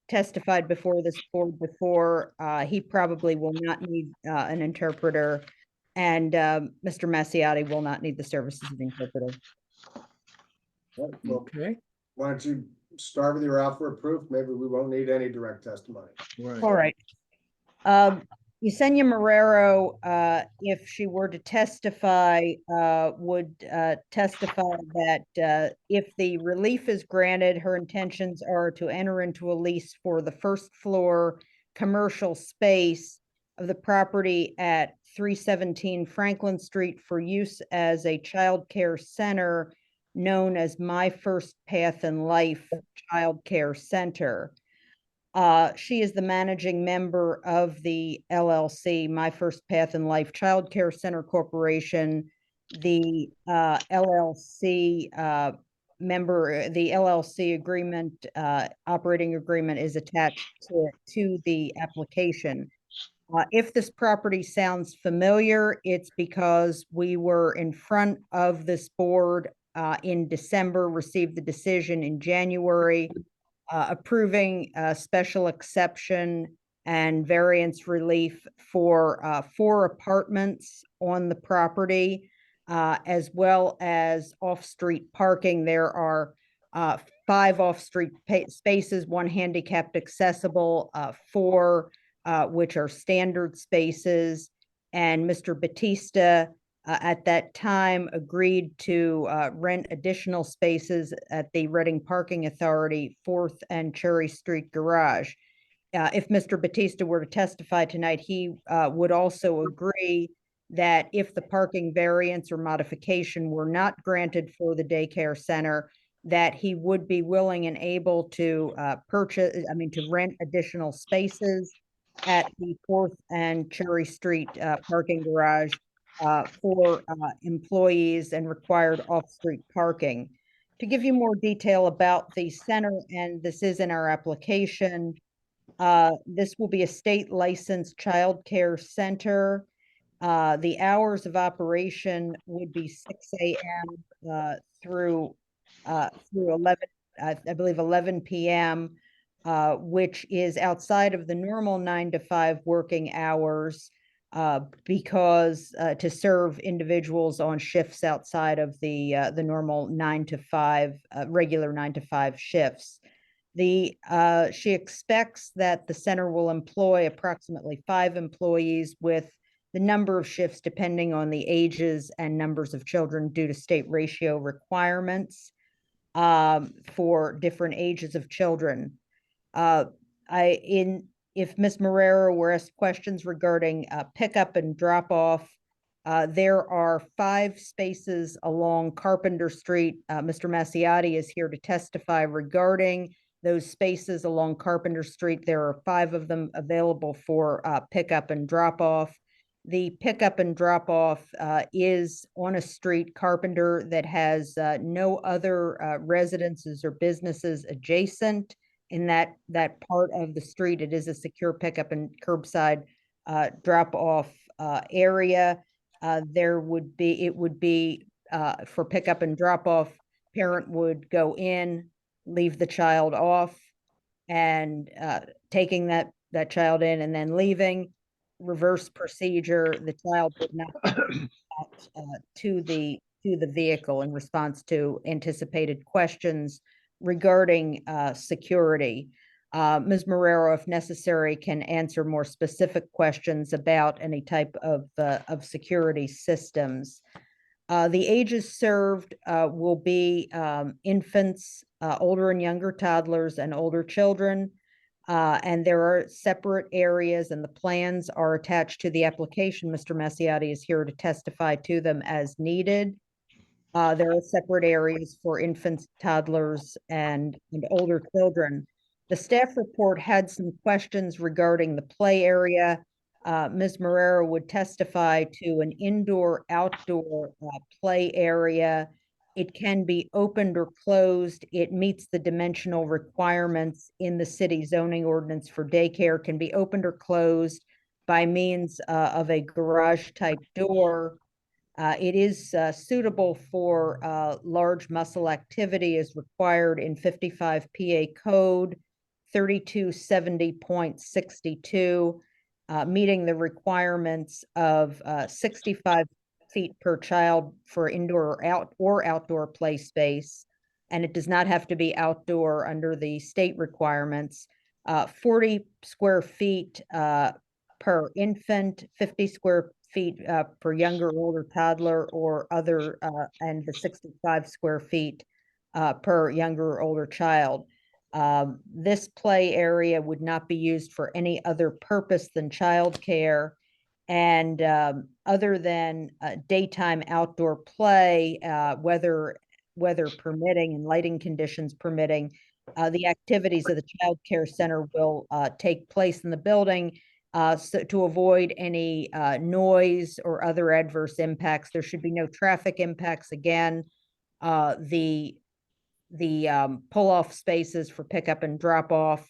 testified before this board before. He probably will not need an interpreter, and Mr. Massiotti will not need the services of the interpreter. Well, Okay. why don't you start with your offer of proof? Maybe we won't need any direct testimony. Right. All right. Yesenia Marrero, if she were to testify, would testify that if the relief is granted, her intentions are to enter into a lease for the first floor commercial space of the property at 317 Franklin Street for use as a child care center known as My First Path in Life Child Care Center. She is the managing member of the LLC, My First Path in Life Child Care Center Corporation. The LLC the LLC agreement, operating agreement is attached to the application. If this property sounds familiar, it's because we were in front of this board in December, received the decision in January, approving a special exception and variance relief for 4 apartments on the property, as well as off-street parking. There are 5 off-street spaces, 1 handicapped accessible, 4 which are standard spaces. And Mr. Batista at that time agreed to rent additional spaces at the Reading Parking Authority 4th and Cherry Street Garage. If Mr. Batista were to testify tonight, he would also agree that if the parking variance or modification were not granted for the daycare center, that he would be willing and able to to rent additional spaces at the 4th and Cherry Street parking garage for employees and required off-street parking. To give you more detail about the center, and this is in our application, this will be a state licensed child care center. The hours of operation would be 6 a.m. through 11, I believe 11 p.m., which is outside of the normal 9 to 5 working hours, because to serve individuals on shifts outside of the normal 9 to 5 regular 9 to 5 shifts. She expects that the center will employ approximately 5 employees, with the number of shifts depending on the ages and numbers of children due to state ratio requirements for different ages of children. If Ms. Marrero were asked questions regarding pickup and drop off, there are 5 spaces along Carpenter Street. Mr. Masiotti is here to testify regarding those spaces along Carpenter Street. There are 5 of them available for pickup and drop off. The pickup and drop off is on a street, Carpenter, that has no other residences or businesses adjacent. In that part of the street, it is a secure pickup and curbside drop off area. It would be for pickup and drop off, parent would go in, leave the child off, and taking that child in and then leaving. Reverse procedure, the child would not to the vehicle in response to anticipated questions regarding security. Ms. Marrero, if necessary, can answer more specific questions about any type of security systems. The ages served will be infants, older and younger toddlers, and older children. And there are separate areas, and the plans are attached to the application. Mr. Masiotti is here to testify to them as needed. There are separate areas for infants, toddlers, and older children. The staff report had some questions regarding the play area. Ms. Marrero would testify to an indoor-outdoor play area. It can be opened or closed. It meets the dimensional requirements in the city zoning ordinance for daycare, can be opened or closed by means of a garage-type door. It is suitable for large muscle activity as required in 55 PA Code 3270.62, meeting the requirements of 65 feet per child for indoor or outdoor play space, and it does not have to be outdoor under the state requirements. 40 square feet per infant, 50 square feet per younger or older toddler or other, and the 65 square feet per younger or older child. This play area would not be used for any other purpose than childcare. And other than daytime outdoor play, weather permitting and lighting conditions permitting, the activities of the child care center will take place in the building. So to avoid any noise or other adverse impacts, there should be no traffic impacts. Again, the pull-off spaces for pickup and drop-off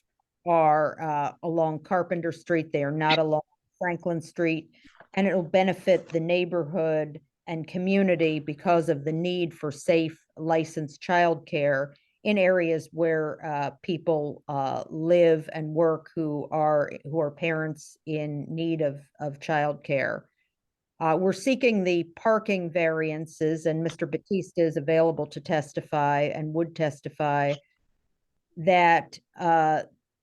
are along Carpenter Street. They are not along Franklin Street, and it'll benefit the neighborhood and community because of the need for safe licensed childcare in areas where people live and work who are parents in need of childcare. We're seeking the parking variances, and Mr. Batista is available to testify and would testify that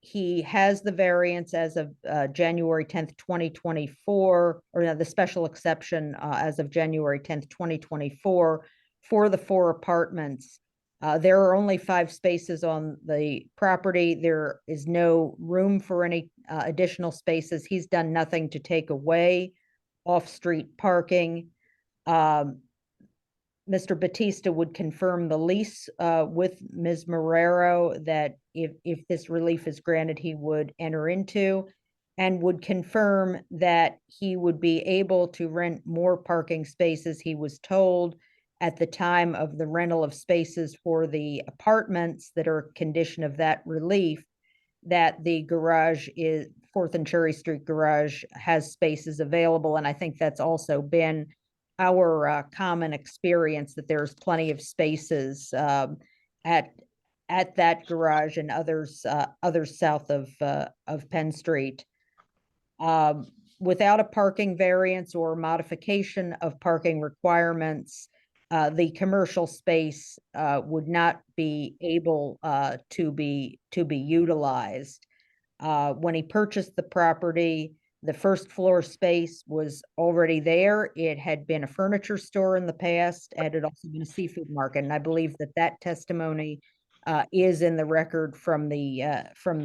he has the variance as of January 10th, 2024, or no, the special exception as of January 10th, 2024 for the 4 apartments. There are only 5 spaces on the property. There is no room for any additional spaces. He's done nothing to take away off-street parking. Mr. Batista would confirm the lease with Ms. Marrero that if this relief is granted, he would enter into, and would confirm that he would be able to rent more parking spaces. He was told at the time of the rental of spaces for the apartments that are a condition of that relief, that the garage is 4th and Cherry Street garage has spaces available. And I think that's also been our common experience, that there's plenty of spaces at that garage and others south of Penn Street. Without a parking variance or modification of parking requirements, the commercial space would not be able to be utilized. When he purchased the property, the first floor space was already there. It had been a furniture store in the past, and it had also been a seafood market. And I believe that testimony is in the record from the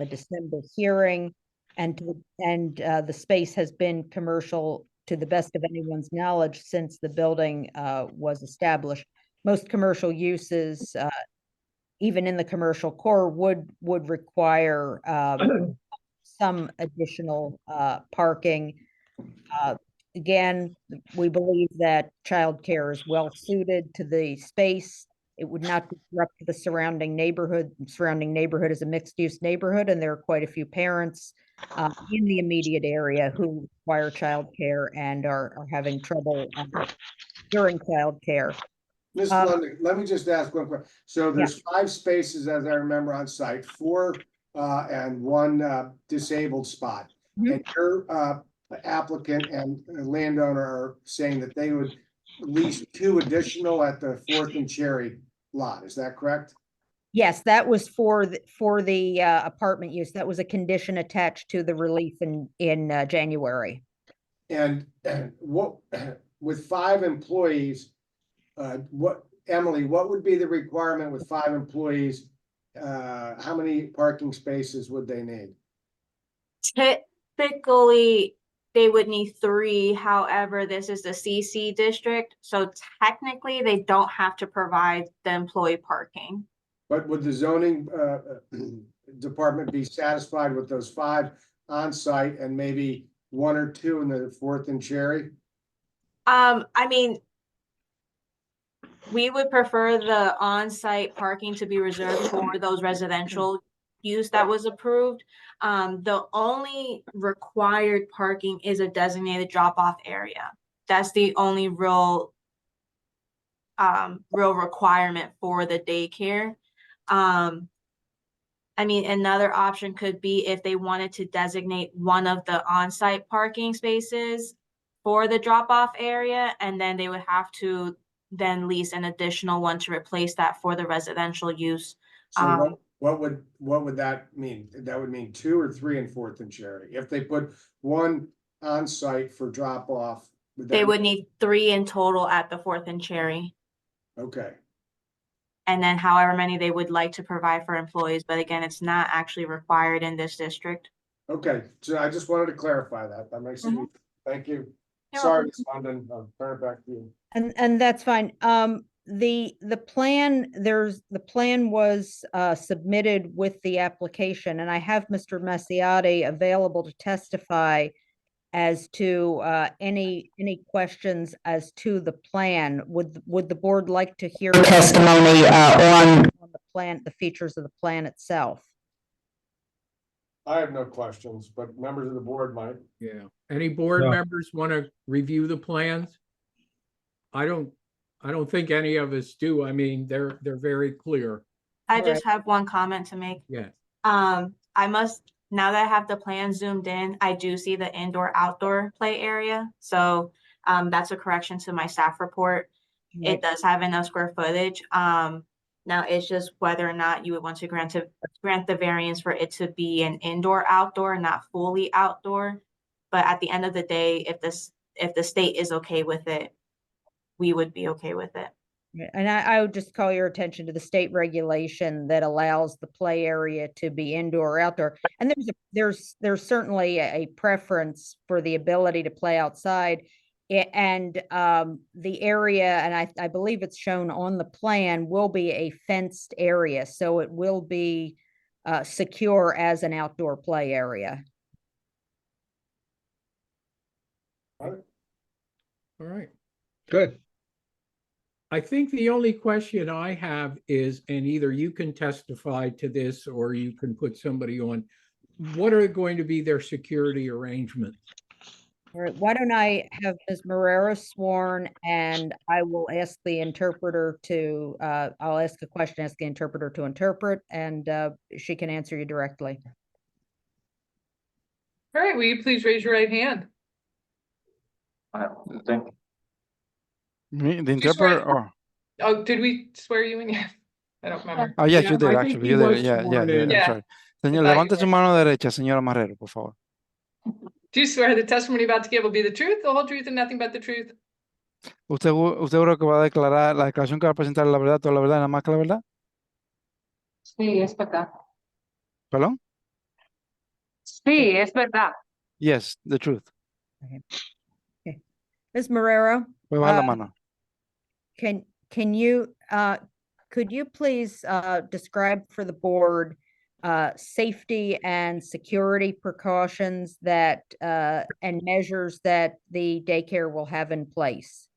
December hearing, and the space has been commercial to the best of anyone's knowledge since the building was established. Most commercial uses, even in the commercial core, would require some additional parking. Again, we believe that childcare is well suited to the space. It would not disrupt the surrounding neighborhood. Surrounding neighborhood is a mixed-use neighborhood, and there are quite a few parents in the immediate area who require childcare and are having trouble during childcare. Ms. London, let me just ask one question. So there's 5 spaces, as I remember, on site, 4 and 1 disabled spot. And your applicant and landowner are saying that they would lease 2 additional at the 4th and Cherry lot. Is that correct? Yes, that was for the apartment use. That was a condition attached to the relief in January. And what, with 5 employees, Emily, what would be the requirement with 5 employees? How many parking spaces would they need? Typically, they would need 3. However, this is the CC district, so technically they don't have to provide the employee parking. But would the zoning department be satisfied with those 5 on site and maybe 1 or 2 in the 4th and Cherry? I mean, we would prefer the on-site parking to be reserved for those residential use that was approved. The only required parking is a designated drop-off area. That's the only real requirement for the daycare. I mean, another option could be if they wanted to designate one of the on-site parking spaces for the drop-off area, and then they would have to then lease an additional one to replace that for the residential use. So what would that mean? That would mean 2 or 3 in 4th and Cherry. If they put 1 on site for drop off, They would need 3 in total at the 4th and Cherry. Okay. And then however many they would like to provide for employees, but again, it's not actually required in this district. Okay, so I just wanted to clarify that. That makes sense. Thank you. You're Sorry, Ms. London, I'll turn it back to you. And that's fine. The plan was submitted with the application, and I have Mr. Masiotti available to testify as to any questions as to the plan. Would the board like to hear testimony on the plan, the features of the plan itself? I have no questions, but members of the board might. Yeah. Any board No. members want to review the plans? I don't think any of us do. I mean, they're very clear. I All just have one comment to make. Yes. I must, now that I have the plan zoomed in, I do see the indoor-outdoor play area. So, that's a correction to my staff report. It does have enough square footage. Now it's just whether or not you would want to grant the variance for it to be an indoor-outdoor, not fully outdoor. But at the end of the day, if the state is okay with it, we would be okay with it. Yeah, and I would just call your attention to the state regulation that allows the play area to be indoor or outdoor. And there's certainly a preference for the ability to play outside. And the area, and I believe it's shown on the plan, will be a fenced area. So it will be secure as an outdoor play area. All right. Good. I think the only question I have is, and either you can testify to this or you can put somebody on, what are going to be their security arrangements? All right, why don't I have Ms. Marrero sworn, and I will ask the interpreter to, I'll ask a question, ask the interpreter to interpret, and she can answer you directly. All right, will you please raise your right hand? Me, the You swear- interpreter, or, Oh, did we swear you in yet? I don't remember. oh, yes, Yeah, you did, I think actually, he you did, was it. Yeah, sworn in. I'm Yeah. sorry. I Señor, thought levante you su were. mano derecha, señora Marrero, por favor. Do you swear the testimony about to give will be the truth, the whole truth, and nothing but the truth? ¿Usted seguro que va a declarar, la declaración que va a presentar la verdad, toda la verdad, nada más que la verdad? Sí, es verdad. ¿Perdón? Sí, es verdad. Yes, the truth. Ms. Marrero, Puede bajar la mano. can you, could you please describe for the board safety and security precautions that and measures that the daycare will have in place?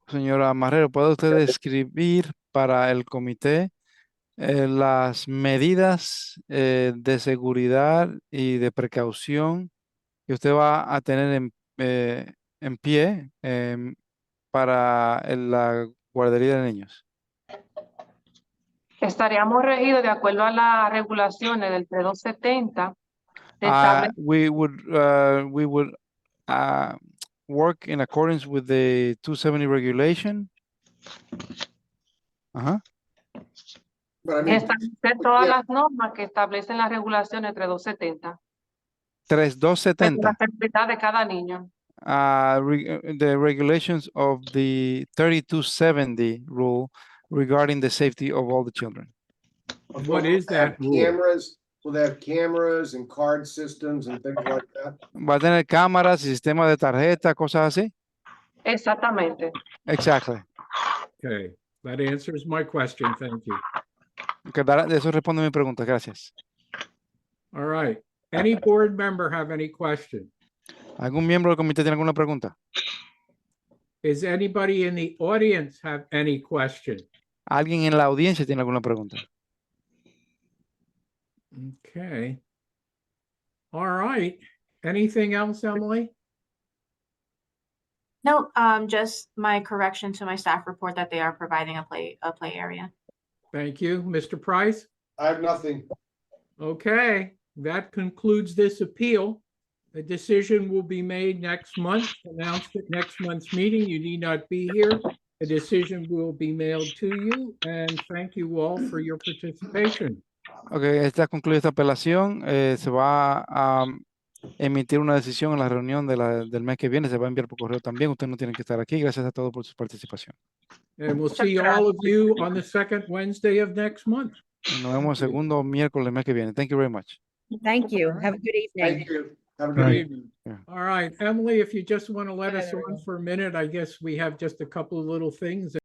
Señora Marrero, ¿puede usted describir para el comité las medidas de seguridad y de precaución que usted va a tener en pie para la guardería de niños? Estaríamos regidos de acuerdo a las regulaciones del 3270. We would work in accordance with the 270 regulation. But I mean, Establecer todas las normas que establecen las regulaciones 3270. 3270. La seguridad de cada niño. The regulations of the 3270 rule regarding the safety of all the children. What is that rule? Cameras, will they have cameras and card systems and things like that? ¿Va a tener cámaras y sistemas de tarjeta, cosas así? Exactamente. Exactly. Okay, that answers my question. Thank you. Okay, eso responde mi pregunta. Gracias. All right. Any board member have any question? ¿Algún miembro del comité tiene alguna pregunta? Is anybody in the audience have any question? ¿Alguien en la audiencia tiene alguna pregunta? Okay. All right. Anything else, Emily? No, just my correction to my staff report that they are providing a play area. Thank you. Mr. Price? I have nothing. Okay, that concludes this appeal. A decision will be made next month, announced at next month's meeting. You need not be here. A decision will be mailed to you, and thank you all for your participation. Okay, esta concluye esta apelación. Se va a emitir una decisión en la reunión del mes que viene. Se va a enviar por correo también. Ustedes no tienen que estar aquí. Gracias a todos por su participación. And we'll see all of you on the second Wednesday of next month. Nos vemos el segundo miércoles del mes que viene. Thank you very much. Thank you. Have a good evening. Thank you. Have a Good good evening. All right, Emily, if you just want to let us on for a minute, I guess we have just a couple of little things.